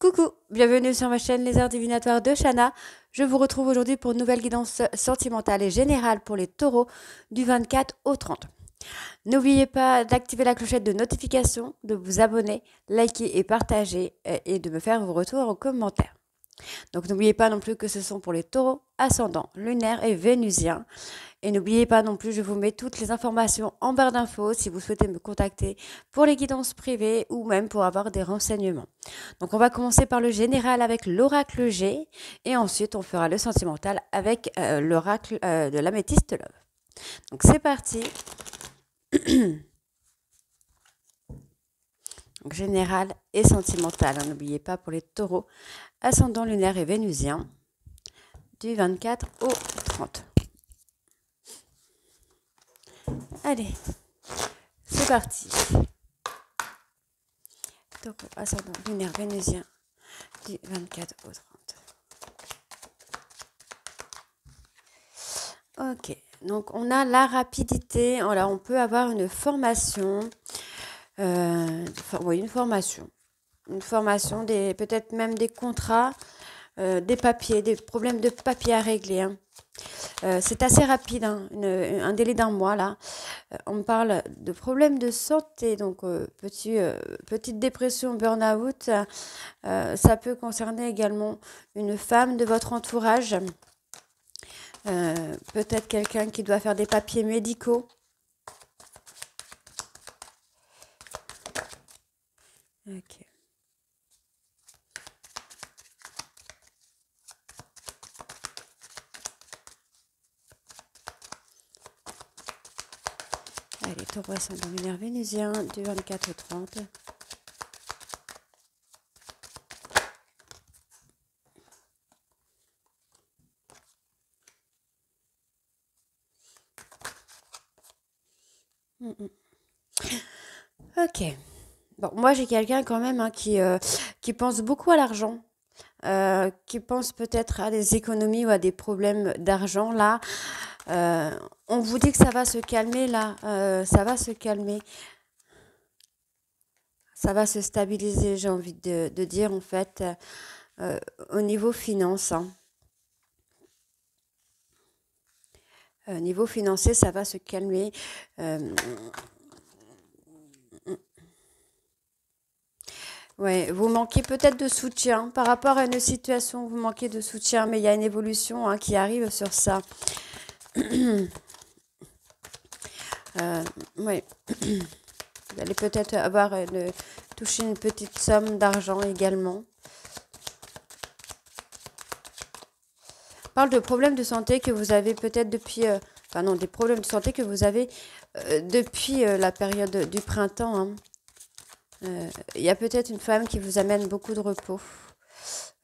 Coucou, bienvenue sur ma chaîne Les Arts Divinatoires de Shana. Je vous retrouve aujourd'hui pour une nouvelle guidance sentimentale et générale pour les taureaux du 24 au 30. N'oubliez pas d'activer la clochette de notification, de vous abonner, liker et partager et de me faire vos retours en commentaire. Donc n'oubliez pas non plus que ce sont pour les taureaux, ascendants, lunaires et vénusiens. Et n'oubliez pas non plus, je vous mets toutes les informations en barre d'infos si vous souhaitez me contacter pour les guidances privées ou même pour avoir des renseignements. Donc on va commencer par le général avec l'oracle G et ensuite on fera le sentimental avec l'oracle de l'améthyste love. Donc c'est parti. Donc général et sentimental, n'oubliez pas pour les taureaux, ascendant lunaire et vénusien du 24 au 30. Allez, c'est parti. Taureau, ascendant lunaire vénusien du 24 au 30. Ok, donc on a la rapidité. Alors on peut avoir une formation. Oui, une formation. Une formation, peut-être même des contrats, des papiers, des problèmes de papier à régler. Hein. C'est assez rapide, hein, un délai d'un mois là. On parle de problèmes de santé, donc petite dépression, burn-out. Ça peut concerner également une femme de votre entourage. Peut-être quelqu'un qui doit faire des papiers médicaux. Ok. Allez, taureau ascendant lunaire vénusien du 24 au 30. Ok. Bon, moi j'ai quelqu'un quand même hein, qui pense beaucoup à l'argent. Qui pense peut-être à des économies ou à des problèmes d'argent là. On vous dit que ça va se calmer là, ça va se calmer, ça va se stabiliser, j'ai envie de dire en fait, au niveau finance. Hein. Niveau financier, ça va se calmer. Ouais, vous manquez peut-être de soutien par rapport à une situation, vous manquez de soutien, mais il y a une évolution hein, qui arrive sur ça. Oui. Vous allez peut-être toucher une petite somme d'argent également. On parle de problèmes de santé que vous avez peut-être depuis... enfin non, des problèmes de santé que vous avez depuis la période du printemps. Hein. Il y a peut-être une femme qui vous amène beaucoup de repos.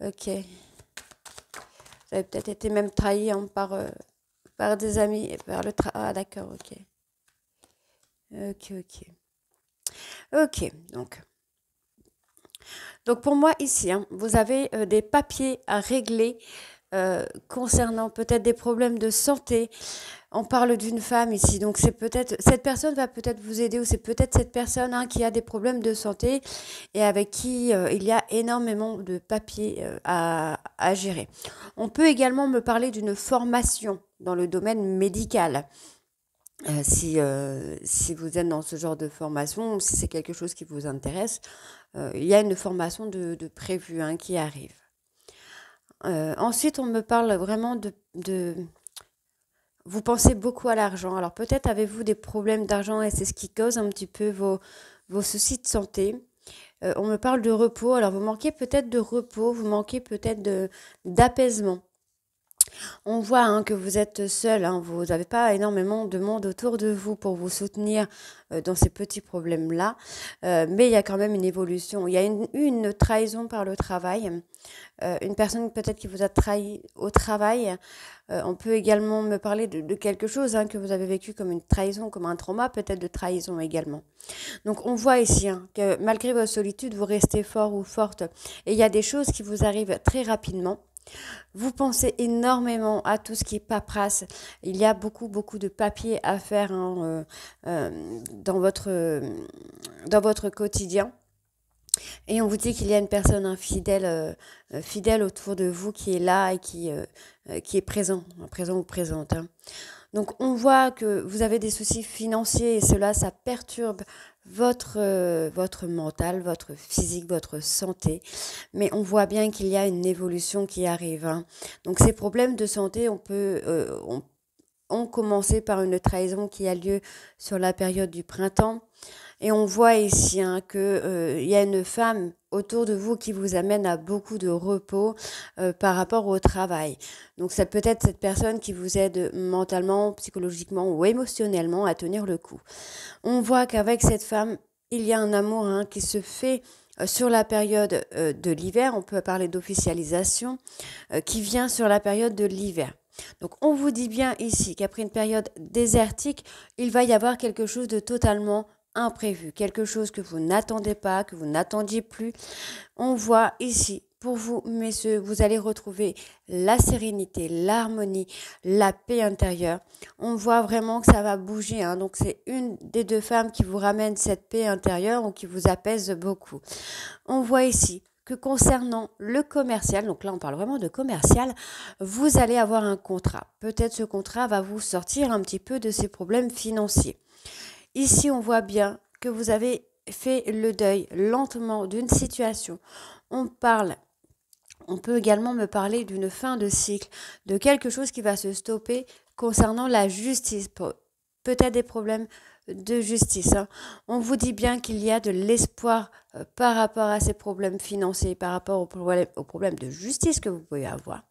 Ok. Vous avez peut-être été même trahi hein, par des amis et par le travail. Ah d'accord, ok. Ok. Ok, donc pour moi ici, hein, vous avez des papiers à régler concernant peut-être des problèmes de santé. On parle d'une femme ici, donc c'est peut-être cette personne va peut-être vous aider ou c'est peut-être cette personne hein, qui a des problèmes de santé et avec qui il y a énormément de papiers à gérer. On peut également me parler d'une formation dans le domaine médical. Si vous êtes dans ce genre de formation, ou si c'est quelque chose qui vous intéresse, il y a une formation de prévue hein, qui arrive. Ensuite, on me parle vraiment de... Vous pensez beaucoup à l'argent. Alors peut-être avez-vous des problèmes d'argent et c'est ce qui cause un petit peu vos soucis de santé. On me parle de repos. Alors vous manquez peut-être de repos, vous manquez peut-être d'apaisement. On voit hein, que vous êtes seul, hein, vous n'avez pas énormément de monde autour de vous pour vous soutenir dans ces petits problèmes-là, mais il y a quand même une évolution. Il y a une trahison par le travail, une personne peut-être qui vous a trahi au travail. On peut également me parler de quelque chose hein, que vous avez vécu comme une trahison, comme un trauma peut-être de trahison également. Donc on voit ici hein, que malgré votre solitude, vous restez fort ou forte et il y a des choses qui vous arrivent très rapidement. Vous pensez énormément à tout ce qui est paperasse. Il y a beaucoup de papiers à faire hein, dans votre quotidien. Et on vous dit qu'il y a une personne infidèle, fidèle autour de vous qui est là et qui est présent ou présente, hein. Donc on voit que vous avez des soucis financiers et cela, ça perturbe votre mental, votre physique, votre santé. Mais on voit bien qu'il y a une évolution qui arrive, hein. Donc ces problèmes de santé, ont commencé par une trahison qui a lieu sur la période du printemps. Et on voit ici, hein, que il y a une femme autour de vous qui vous amène à beaucoup de repos par rapport au travail. Donc ça peut être cette personne qui vous aide mentalement, psychologiquement ou émotionnellement à tenir le coup. On voit qu'avec cette femme, il y a un amour, hein, qui se fait sur la période de l'hiver. On peut parler d'officialisation qui vient sur la période de l'hiver. Donc on vous dit bien ici qu'après une période désertique, il va y avoir quelque chose de totalement imprévu, quelque chose que vous n'attendez pas, que vous n'attendiez plus. On voit ici, pour vous, messieurs, vous allez retrouver la sérénité, l'harmonie, la paix intérieure. On voit vraiment que ça va bouger, hein. Donc c'est une des deux femmes qui vous ramène cette paix intérieure ou qui vous apaise beaucoup. On voit ici que concernant le commercial, donc là on parle vraiment de commercial, vous allez avoir un contrat. Peut-être ce contrat va vous sortir un petit peu de ces problèmes financiers. Ici, on voit bien que vous avez fait le deuil lentement d'une situation. On parle, on peut également me parler d'une fin de cycle, de quelque chose qui va se stopper concernant la justice. Peut-être des problèmes de justice, hein. On vous dit bien qu'il y a de l'espoir par rapport à ces problèmes financiers, par rapport aux problèmes de justice que vous pouvez avoir.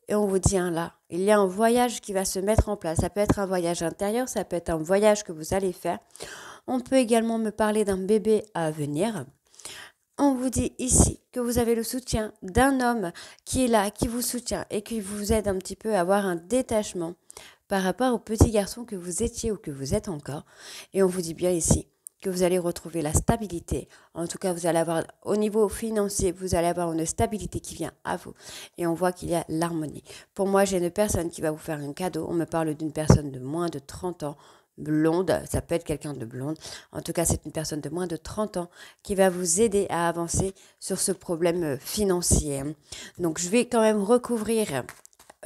Et on vous dit, hein, là, il y a un voyage qui va se mettre en place. Ça peut être un voyage intérieur, ça peut être un voyage que vous allez faire. On peut également me parler d'un bébé à venir. On vous dit ici que vous avez le soutien d'un homme qui est là, qui vous soutient et qui vous aide un petit peu à avoir un détachement par rapport au petit garçon que vous étiez ou que vous êtes encore. Et on vous dit bien ici que vous allez retrouver la stabilité. En tout cas, vous allez avoir, au niveau financier, vous allez avoir une stabilité qui vient à vous. Et on voit qu'il y a l'harmonie. Pour moi, j'ai une personne qui va vous faire un cadeau. On me parle d'une personne de moins de 30 ans, blonde, ça peut être quelqu'un de blonde. En tout cas, c'est une personne de moins de 30 ans qui va vous aider à avancer sur ce problème financier. Donc, je vais quand même recouvrir.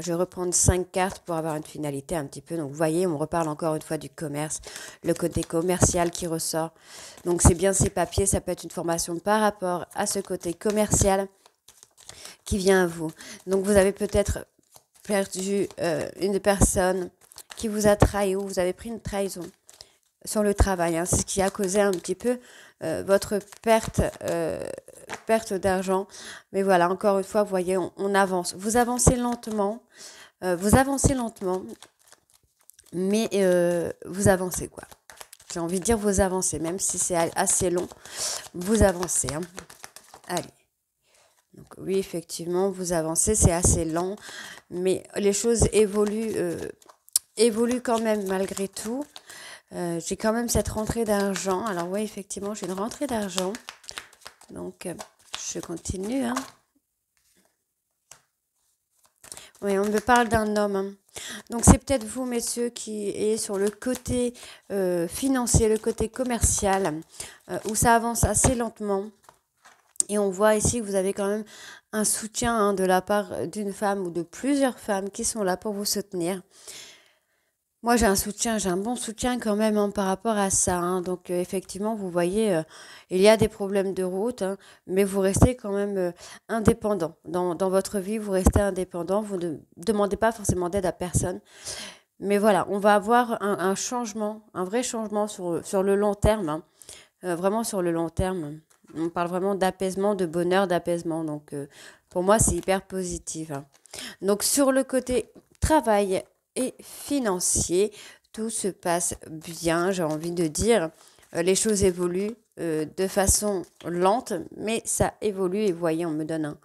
Je vais reprendre 5 cartes pour avoir une finalité un petit peu. Donc, vous voyez, on reparle encore une fois du commerce, le côté commercial qui ressort. Donc, c'est bien ces papiers. Ça peut être une formation par rapport à ce côté commercial qui vient à vous. Donc, vous avez peut-être perdu une personne qui vous a trahi ou vous avez pris une trahison sur le travail, hein. C'est ce qui a causé un petit peu votre perte d'argent. Mais voilà, encore une fois, vous voyez, on avance. Vous avancez lentement, mais vous avancez, quoi. J'ai envie de dire vous avancez, même si c'est assez long, vous avancez, hein. Allez. Donc oui, effectivement, vous avancez, c'est assez lent, mais les choses évoluent quand même malgré tout. J'ai quand même cette rentrée d'argent. Alors oui, effectivement, j'ai une rentrée d'argent. Donc, je continue, hein. Oui, on me parle d'un homme, hein. Donc, c'est peut-être vous, messieurs, qui est sur le côté financier, le côté commercial, où ça avance assez lentement. Et on voit ici que vous avez quand même un soutien, hein, de la part d'une femme ou de plusieurs femmes qui sont là pour vous soutenir. Moi, j'ai un bon soutien quand même, hein, par rapport à ça, hein. Donc, effectivement, vous voyez, il y a des problèmes de route, hein, mais vous restez quand même indépendant. Dans votre vie, vous restez indépendant. Vous ne demandez pas forcément d'aide à personne. Mais voilà, on va avoir un changement, un vrai changement sur le long terme, hein. Vraiment sur le long terme. On parle vraiment d'apaisement, de bonheur, d'apaisement. Donc, pour moi, c'est hyper positif, hein. Donc, sur le côté travail et financier, tout se passe bien, j'ai envie de dire. Les choses évoluent de façon lente, mais ça évolue. Et vous voyez, on me donne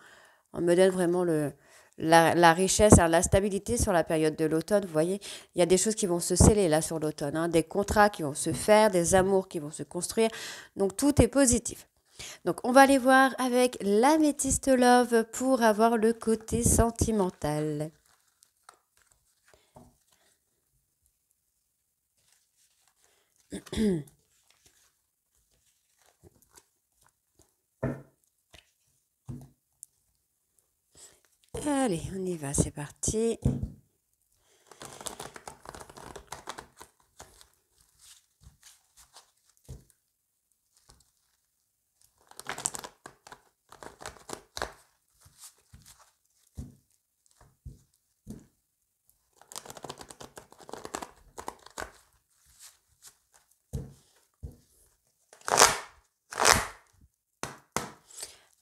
vraiment la richesse, hein, la stabilité sur la période de l'automne. Vous voyez, il y a des choses qui vont se sceller là sur l'automne, hein, des contrats qui vont se faire, des amours qui vont se construire. Donc, tout est positif. Donc, on va aller voir avec l'améthyste love pour avoir le côté sentimental. Allez, on y va, c'est parti.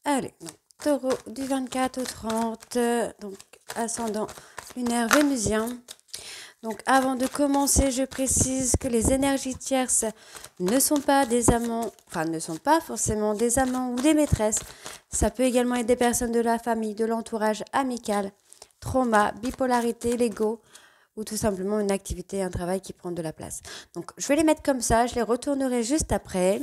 Allez, donc, taureau du 24 au 30, donc ascendant lunaire vénusien. Donc avant de commencer, je précise que les énergies tierces ne sont pas des amants, enfin ne sont pas forcément des amants ou des maîtresses. Ça peut également être des personnes de la famille, de l'entourage amical, trauma, bipolarité, l'ego ou tout simplement une activité, un travail qui prend de la place. Donc je vais les mettre comme ça, je les retournerai juste après.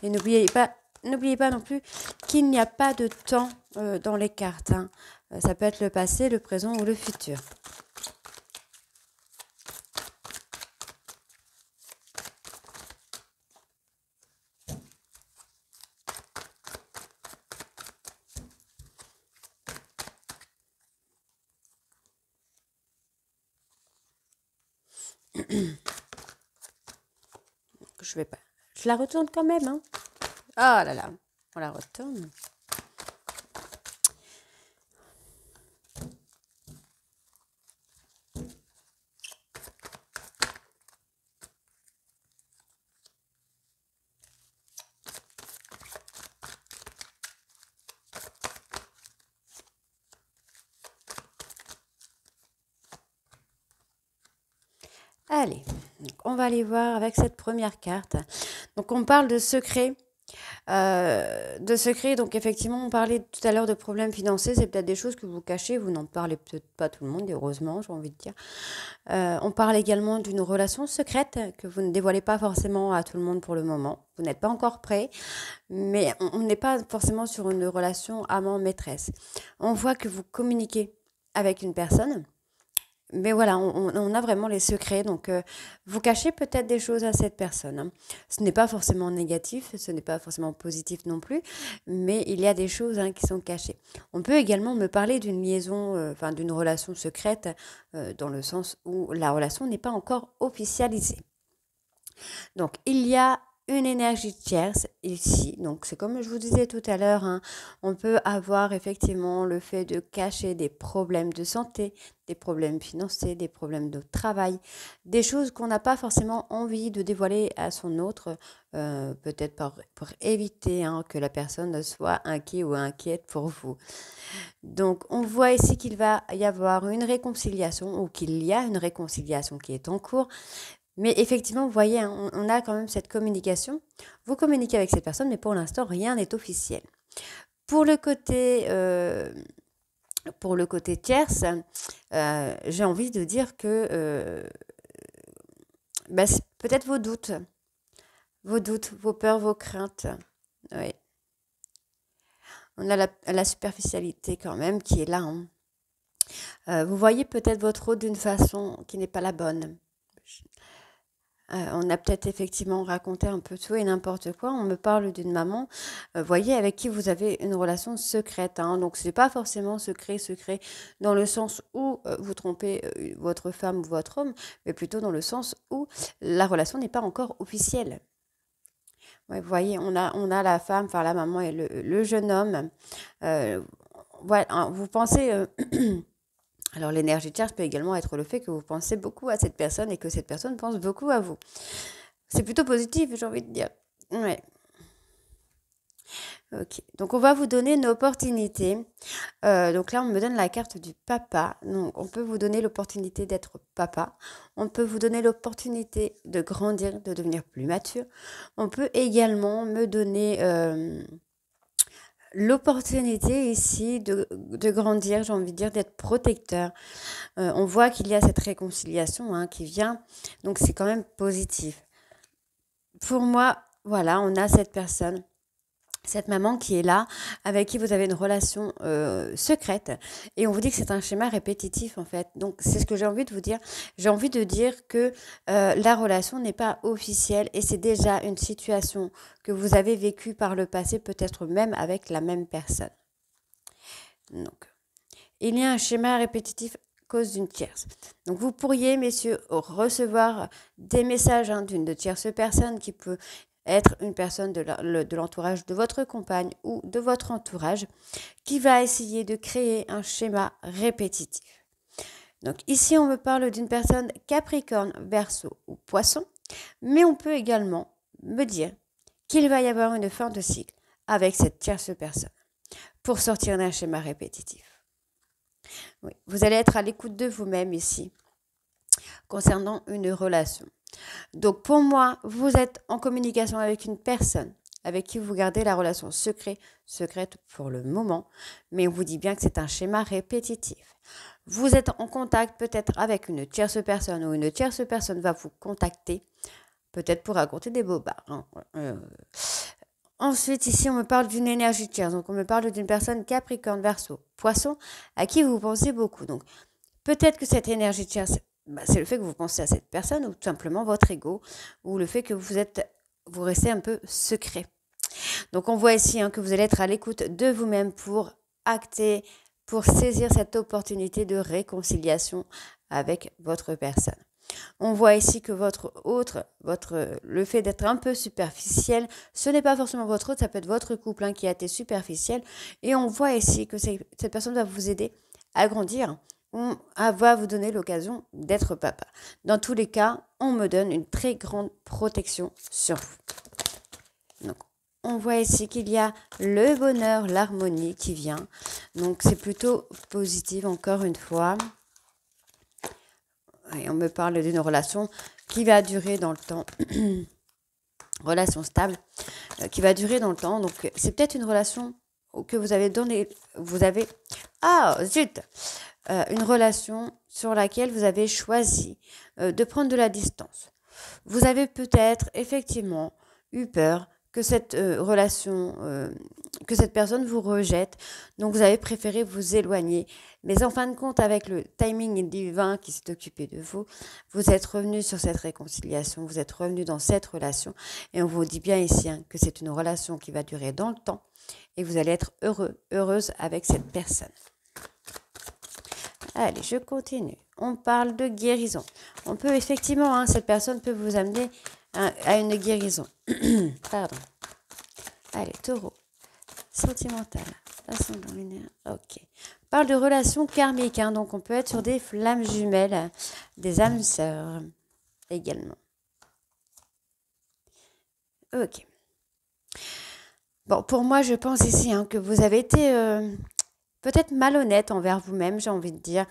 Et n'oubliez pas non plus qu'il n'y a pas de temps dans les cartes. Hein. Ça peut être le passé, le présent ou le futur. Je vais pas. Je la retourne quand même. Hein. Oh là là, on la retourne. Allez, donc on va aller voir avec cette première carte. Donc on parle de secret. Donc effectivement, on parlait tout à l'heure de problèmes financiers. C'est peut-être des choses que vous cachez. Vous n'en parlez peut-être pas tout le monde, heureusement, j'ai envie de dire. On parle également d'une relation secrète que vous ne dévoilez pas forcément à tout le monde pour le moment. Vous n'êtes pas encore prêt, mais on n'est pas forcément sur une relation amant-maîtresse. On voit que vous communiquez avec une personne. Mais voilà, on a vraiment les secrets. Donc, vous cachez peut-être des choses à cette personne. Hein. Ce n'est pas forcément négatif, ce n'est pas forcément positif non plus, mais il y a des choses qui sont cachées. On peut également me parler d'une liaison, enfin d'une relation secrète, dans le sens où la relation n'est pas encore officialisée. Donc, il y a une énergie tierce ici. Donc, c'est comme je vous disais tout à l'heure, on peut avoir effectivement le fait de cacher des problèmes de santé, des problèmes financiers, des problèmes de travail, des choses qu'on n'a pas forcément envie de dévoiler à son autre, peut-être pour éviter que la personne soit inquiète ou inquiète pour vous. Donc, on voit ici qu'il va y avoir une réconciliation ou qu'il y a une réconciliation qui est en cours. Mais effectivement, vous voyez, on a quand même cette communication. Vous communiquez avec cette personne, mais pour l'instant, rien n'est officiel. Pour le côté tierce, j'ai envie de dire que c'est peut-être vos doutes, vos peurs, vos craintes. Oui. On a la superficialité quand même qui est là. Hein. Vous voyez peut-être votre autre d'une façon qui n'est pas la bonne. On a peut-être effectivement raconté un peu tout et n'importe quoi. On me parle d'une maman, voyez, avec qui vous avez une relation secrète. Hein. Donc, ce n'est pas forcément secret dans le sens où vous trompez votre femme ou votre homme, mais plutôt dans le sens où la relation n'est pas encore officielle. Ouais, vous voyez, on a la femme, enfin la maman et le jeune homme. Voilà, vous pensez... Alors l'énergie tierce peut également être le fait que vous pensez beaucoup à cette personne et que cette personne pense beaucoup à vous. C'est plutôt positif, j'ai envie de dire. Ouais. Ok, donc on va vous donner une opportunité. Donc là, on me donne la carte du papa. Donc on peut vous donner l'opportunité d'être papa. On peut vous donner l'opportunité de grandir, de devenir plus mature. On peut également me donner l'opportunité ici de grandir, j'ai envie de dire, d'être protecteur. On voit qu'il y a cette réconciliation qui vient, donc c'est quand même positif. Pour moi, voilà, on a cette personne cette maman qui est là, avec qui vous avez une relation secrète, et on vous dit que c'est un schéma répétitif en fait. Donc c'est ce que j'ai envie de vous dire. J'ai envie de dire que la relation n'est pas officielle et c'est déjà une situation que vous avez vécue par le passé, peut-être même avec la même personne. Donc, il y a un schéma répétitif à cause d'une tierce. Donc vous pourriez, messieurs, recevoir des messages d'une tierce personne qui peut être une personne de l'entourage de votre compagne ou de votre entourage qui va essayer de créer un schéma répétitif. Donc ici, on me parle d'une personne Capricorne, Verseau ou Poisson, mais on peut également me dire qu'il va y avoir une fin de cycle avec cette tierce personne pour sortir d'un schéma répétitif. Oui, vous allez être à l'écoute de vous-même ici concernant une relation. Donc pour moi, vous êtes en communication avec une personne avec qui vous gardez la relation secrète pour le moment, mais on vous dit bien que c'est un schéma répétitif. Vous êtes en contact peut-être avec une tierce personne ou une tierce personne va vous contacter, peut-être pour raconter des bobards. Ensuite, ici, on me parle d'une énergie tierce. Donc, on me parle d'une personne Capricorne, Verseau, Poisson, à qui vous pensez beaucoup. Donc, peut-être que cette énergie tierce, c'est le fait que vous pensez à cette personne ou tout simplement votre ego ou le fait que vous restez un peu secret. Donc, on voit ici que vous allez être à l'écoute de vous-même pour acter, pour saisir cette opportunité de réconciliation avec votre personne. On voit ici que le fait d'être un peu superficiel, ce n'est pas forcément votre autre, ça peut être votre couple qui a été superficiel. Et on voit ici que cette personne va vous aider à grandir, va vous donner l'occasion d'être papa. Dans tous les cas, on me donne une très grande protection sur vous. Donc, on voit ici qu'il y a le bonheur, l'harmonie qui vient. Donc, c'est plutôt positif encore une fois. Et on me parle d'une relation qui va durer dans le temps. Relation stable qui va durer dans le temps. Donc, c'est peut-être une relation que vous avez donnée. Ah, zut! Une relation sur laquelle vous avez choisi de prendre de la distance. Vous avez peut-être effectivement eu peur que cette que cette personne vous rejette. Donc, vous avez préféré vous éloigner. Mais en fin de compte, avec le timing divin qui s'est occupé de vous, vous êtes revenu sur cette réconciliation, vous êtes revenu dans cette relation. Et on vous dit bien ici que c'est une relation qui va durer dans le temps et vous allez être heureuse avec cette personne. Allez, je continue. On parle de guérison. On peut effectivement, cette personne peut vous amener à une guérison. Pardon. Allez, taureau. Sentimental. Ascendant lunaire. Ok. On parle de relations karmiques. Donc, on peut être sur des flammes jumelles, des âmes sœurs également. Ok. Bon, pour moi, je pense ici que vous avez été peut-être malhonnête envers vous-même, j'ai envie de dire,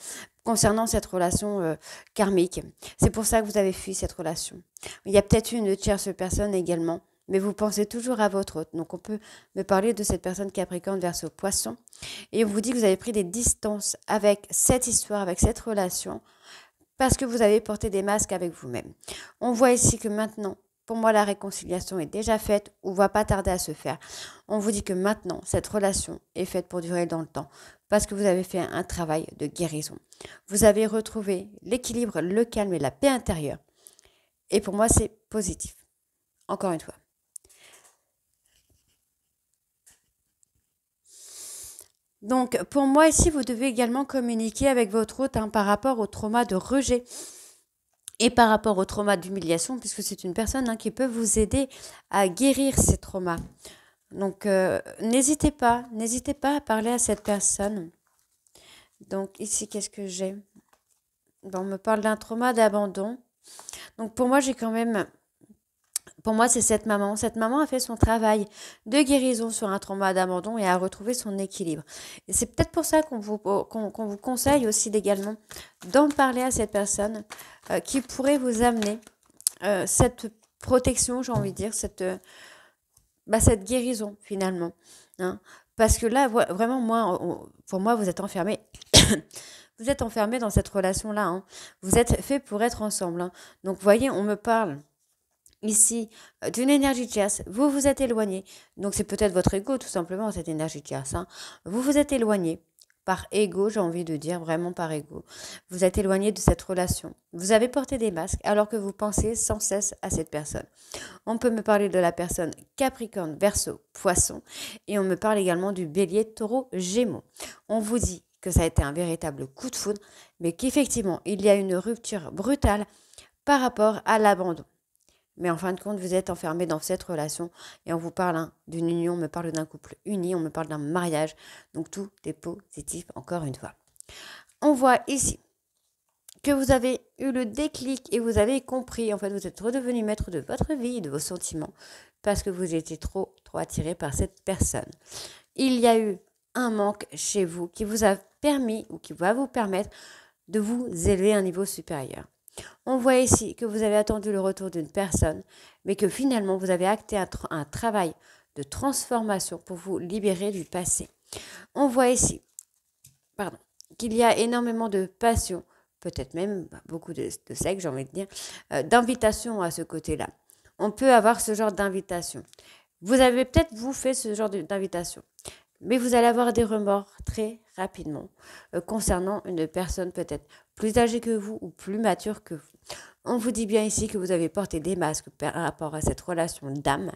concernant cette relation karmique. C'est pour ça que vous avez fui cette relation. Il y a peut-être une tierce personne également, mais vous pensez toujours à votre autre. Donc, on peut me parler de cette personne Capricorne, Verseau, Poisson. Et on vous dit que vous avez pris des distances avec cette histoire, avec cette relation, parce que vous avez porté des masques avec vous-même. On voit ici que maintenant, pour moi, la réconciliation est déjà faite ou va pas tarder à se faire. On vous dit que maintenant, cette relation est faite pour durer dans le temps parce que vous avez fait un travail de guérison. Vous avez retrouvé l'équilibre, le calme et la paix intérieure. Et pour moi, c'est positif. Encore une fois. Donc, pour moi, ici, vous devez également communiquer avec votre hôte par rapport au trauma de rejet et par rapport au trauma d'humiliation, puisque c'est une personne qui peut vous aider à guérir ces traumas. Donc, n'hésitez pas à parler à cette personne. Donc, ici, qu'est-ce que j'ai ? On me parle d'un trauma d'abandon. Donc, pour moi, c'est cette maman. Cette maman a fait son travail de guérison sur un trauma d'abandon et a retrouvé son équilibre. Et c'est peut-être pour ça qu'on vous conseille aussi également d'en parler à cette personne qui pourrait vous amener cette protection, j'ai envie de dire, cette guérison finalement. Parce que là, vraiment, pour moi, vous êtes enfermés. Vous êtes enfermés dans cette relation-là. Vous êtes faits pour être ensemble. Donc, vous voyez, on me parle ici d'une énergie tierce, vous vous êtes éloigné. Donc c'est peut-être votre ego tout simplement, cette énergie tierce. Hein. Vous vous êtes éloigné par ego, j'ai envie de dire, vraiment par ego. Vous êtes éloigné de cette relation. Vous avez porté des masques alors que vous pensez sans cesse à cette personne. On peut me parler de la personne Capricorne, Verseau, Poisson, et on me parle également du Bélier, Taureau, Gémeaux. On vous dit que ça a été un véritable coup de foudre, mais qu'effectivement, il y a une rupture brutale par rapport à l'abandon. Mais en fin de compte, vous êtes enfermé dans cette relation et on vous parle d'une union, on me parle d'un couple uni, on me parle d'un mariage. Donc tout est positif encore une fois. On voit ici que vous avez eu le déclic et vous avez compris, en fait, vous êtes redevenu maître de votre vie et de vos sentiments parce que vous étiez trop attiré par cette personne. Il y a eu un manque chez vous qui vous a permis ou qui va vous permettre de vous élever à un niveau supérieur. On voit ici que vous avez attendu le retour d'une personne, mais que finalement vous avez acté un travail de transformation pour vous libérer du passé. On voit ici qu'il y a énormément de passion, peut-être même beaucoup de sexe, j'ai envie de dire, d'invitation à ce côté-là. On peut avoir ce genre d'invitation. Vous avez peut-être, vous, fait ce genre d'invitation. Mais vous allez avoir des remords très rapidement concernant une personne peut-être plus âgée que vous ou plus mature que vous. On vous dit bien ici que vous avez porté des masques par rapport à cette relation d'âme.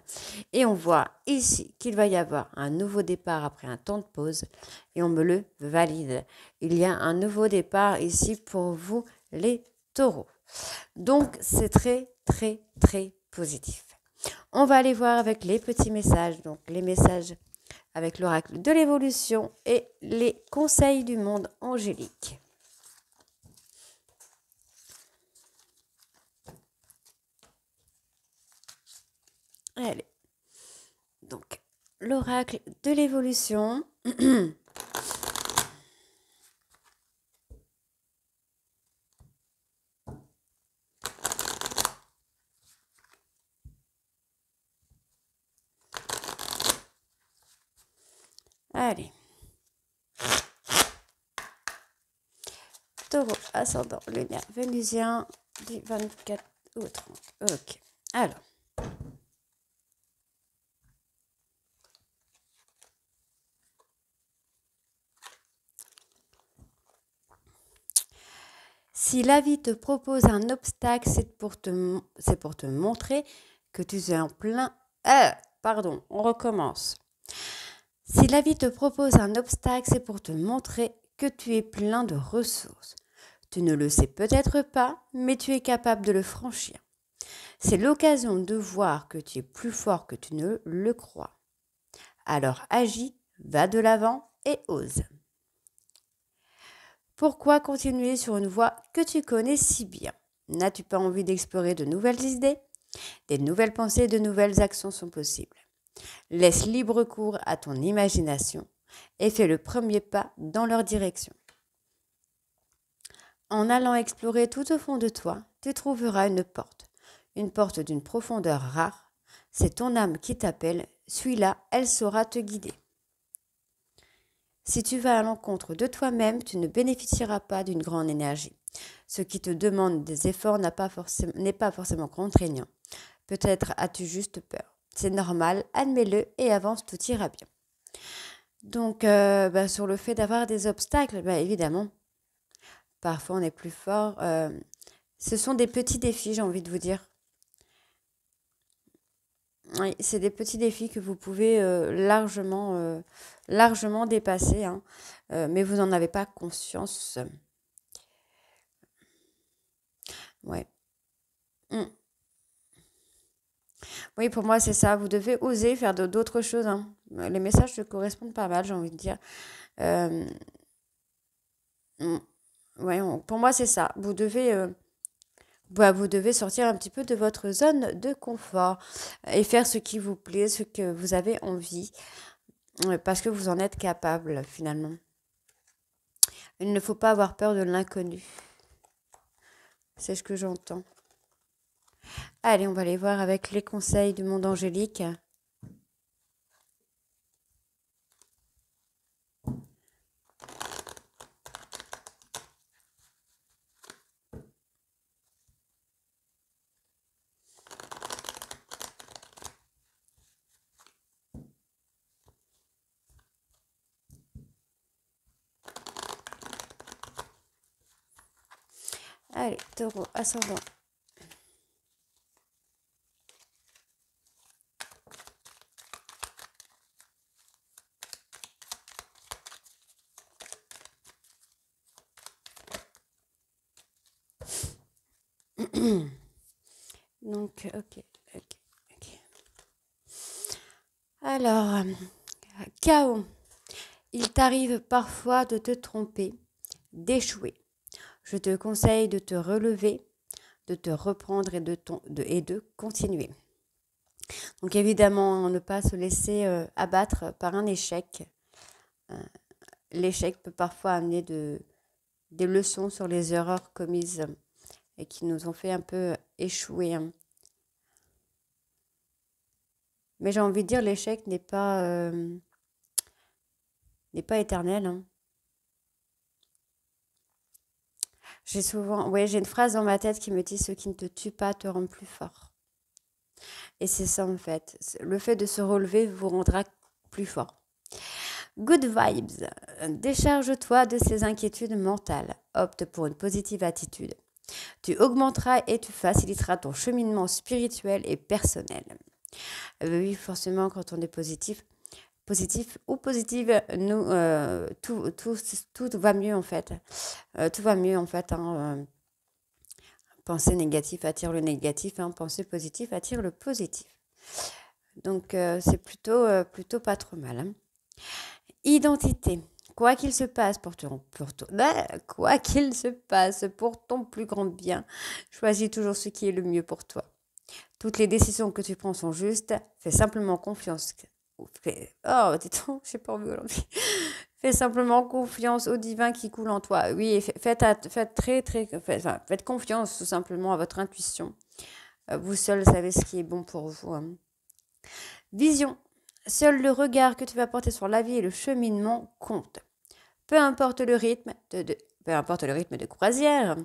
Et on voit ici qu'il va y avoir un nouveau départ après un temps de pause. Et on me le valide. Il y a un nouveau départ ici pour vous, les taureaux. Donc, c'est très, très, très positif. On va aller voir avec les petits messages. Donc, les messages avec l'oracle de l'évolution et les conseils du monde angélique. Allez, donc l'oracle de l'évolution. Allez. Taureau, ascendant, lunaire, vénusien, du 24 au 30. Ok. Alors. Si la vie te propose un obstacle, c'est pour te montrer que tu es en plein... pardon, on recommence. Si la vie te propose un obstacle, c'est pour te montrer que tu es plein de ressources. Tu ne le sais peut-être pas, mais tu es capable de le franchir. C'est l'occasion de voir que tu es plus fort que tu ne le crois. Alors agis, va de l'avant et ose. Pourquoi continuer sur une voie que tu connais si bien? N'as-tu pas envie d'explorer de nouvelles idées? Des nouvelles pensées, de nouvelles actions sont possibles. Laisse libre cours à ton imagination et fais le premier pas dans leur direction. En allant explorer tout au fond de toi, tu trouveras une porte d'une profondeur rare. C'est ton âme qui t'appelle, suis-la, elle saura te guider. Si tu vas à l'encontre de toi-même, tu ne bénéficieras pas d'une grande énergie. Ce qui te demande des efforts n'est pas forcément contraignant. Peut-être as-tu juste peur. C'est normal, admets-le et avance, tout ira bien. Donc, sur le fait d'avoir des obstacles, évidemment, parfois on est plus fort. Ce sont des petits défis, j'ai envie de vous dire. Oui, c'est des petits défis que vous pouvez largement dépasser, hein, mais vous n'en avez pas conscience. Ouais. Mm. Oui, pour moi, c'est ça. Vous devez oser faire d'autres choses. Hein. Les messages te correspondent pas mal, j'ai envie de dire. Euh, ouais, pour moi, c'est ça. Vous devez sortir un petit peu de votre zone de confort et faire ce qui vous plaît, ce que vous avez envie, parce que vous en êtes capable, finalement. Il ne faut pas avoir peur de l'inconnu. C'est ce que j'entends. Allez, on va aller voir avec les conseils du monde angélique. Allez, taureau, ascendant. Donc, ok. Alors, chaos. Il t'arrive parfois de te tromper, d'échouer. Je te conseille de te relever, de te reprendre et de continuer. Donc évidemment, ne pas se laisser abattre par un échec. L'échec peut parfois amener des leçons sur les erreurs commises et qui nous ont fait un peu échouer. Mais j'ai envie de dire, l'échec n'est pas éternel. J'ai une phrase dans ma tête qui me dit: ce qui ne te tue pas te rend plus fort. Et c'est ça en fait. Le fait de se relever vous rendra plus fort. Good vibes. Décharge-toi de ces inquiétudes mentales. Opte pour une positive attitude. Tu augmenteras et tu faciliteras ton cheminement spirituel et personnel. Oui, forcément, quand on est positif ou positive, nous, tout va mieux en fait. Tout va mieux en fait. Penser négatif attire le négatif, penser positif attire le positif. Donc, c'est plutôt pas trop mal. Identité. Quoi qu'il se passe pour ton plus grand bien, choisis toujours ce qui est le mieux pour toi. Toutes les décisions que tu prends sont justes. Fais simplement confiance. J'ai pas envie aujourd'hui. Fais simplement confiance au divin qui coule en toi. Oui, faites confiance tout simplement à votre intuition. Vous seul savez ce qui est bon pour vous. Vision. Seul le regard que tu vas porter sur la vie et le cheminement compte. Peu importe le rythme de croisière,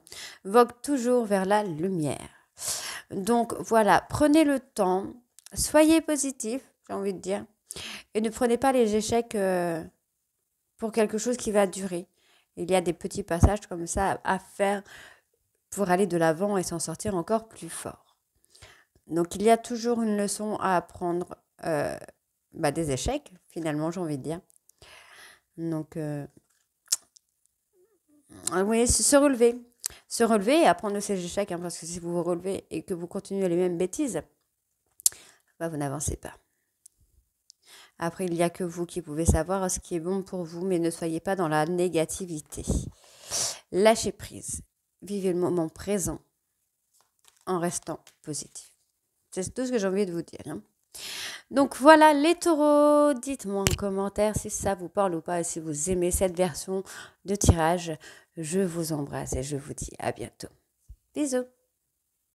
vogue toujours vers la lumière. Donc voilà, prenez le temps, soyez positif, j'ai envie de dire, et ne prenez pas les échecs pour quelque chose qui va durer. Il y a des petits passages comme ça à faire pour aller de l'avant et s'en sortir encore plus fort. Donc il y a toujours une leçon à apprendre des échecs, finalement, j'ai envie de dire. Donc, oui, se relever et apprendre de ces échecs, parce que si vous vous relevez et que vous continuez les mêmes bêtises, vous n'avancez pas. Après, il n'y a que vous qui pouvez savoir ce qui est bon pour vous, mais ne soyez pas dans la négativité. Lâchez prise. Vivez le moment présent en restant positif. C'est tout ce que j'ai envie de vous dire. Donc voilà les taureaux, dites-moi en commentaire si ça vous parle ou pas et si vous aimez cette version de tirage. Je vous embrasse et je vous dis à bientôt. Bisous.